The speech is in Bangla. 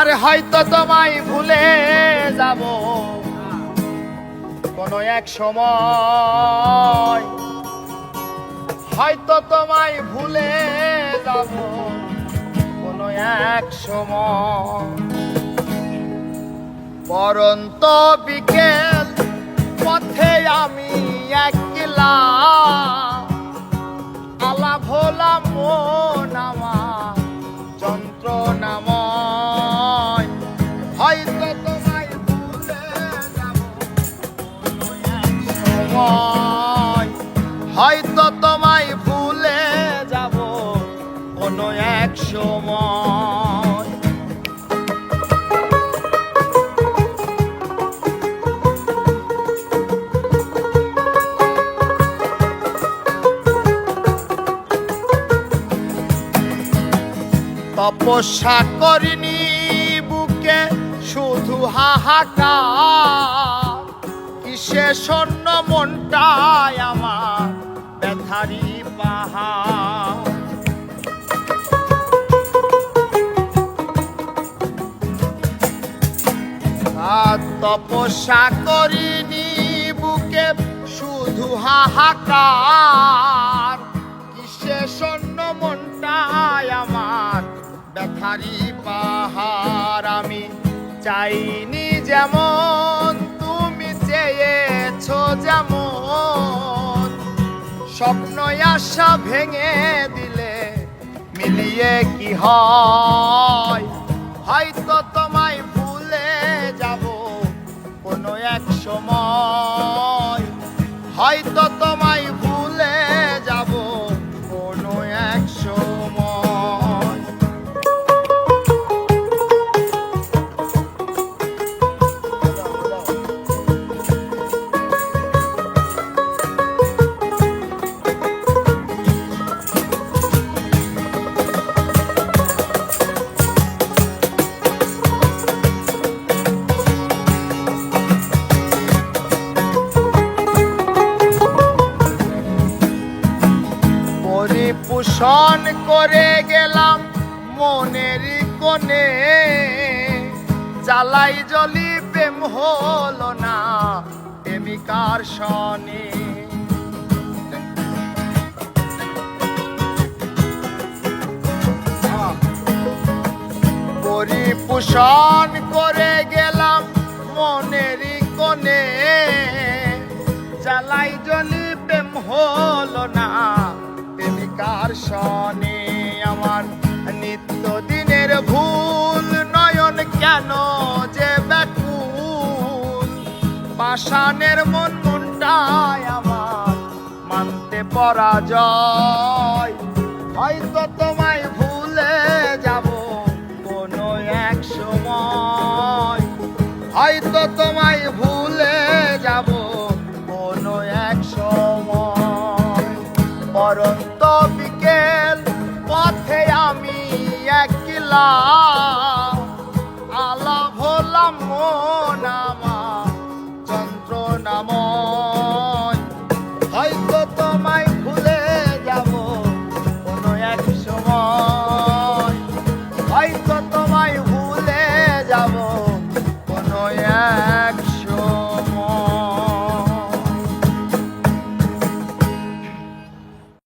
আরে হয়তো তোমায় ভুলে যাব কোনো এক সময়, হয়তো তোমায় ভুলে যাব কোনো এক সময়। পরন্ত বিকেল পথে আমি একলা, আলা ভোলা মন আমার যন্ত্রণাময়। হয়তো তোমায় ভুলে যাব কোনো এক সময়, হয়তো তোমায় ভুলে যাব কোনো এক সময়। তপস্যা করিনি বুকে শুধু হাহাকার, কিসে শূন্য মনটায় আমার ব্যথারি পাহাড়। তপস্যা করিনি বুকে শুধু হাহাকার, কিসে শূন্য মনটায় আমার ব্যথারি পাহাড়। আমি চাইনি যেমন তুমি চেয়েছো যেমন, স্বপ্ন আশা ভেঙে দিলে মিলিয়ে কি হয়। হয়তো তোমায় ভুলে যাব কোনো এক সময়, হয়তো তোমায় ভুলে যাব কোনো এক সময়। পরিপোষণ করে গেলাম মনের কোণে, জ্বালাই জলি প্রেম হলো না প্রেমিকার সনে। পরিপোষণ করে গেলাম মনের কোণে, জ্বালাই জলি প্রেম হলো না প্রেমিকার সনে। আমার নিত্যদিনের ভুল নয়ন কেন যে ব্যাকুল, পাষাণের মন মনটায় আমার মানতে পরাজয়। হয়তো তোমায় ভুলে যাব কোনো এক সময়, হয়তো তোমায় ভুলে যাব কোনো এক সময়। পরন্ত বিকেল পথে আমি একলা,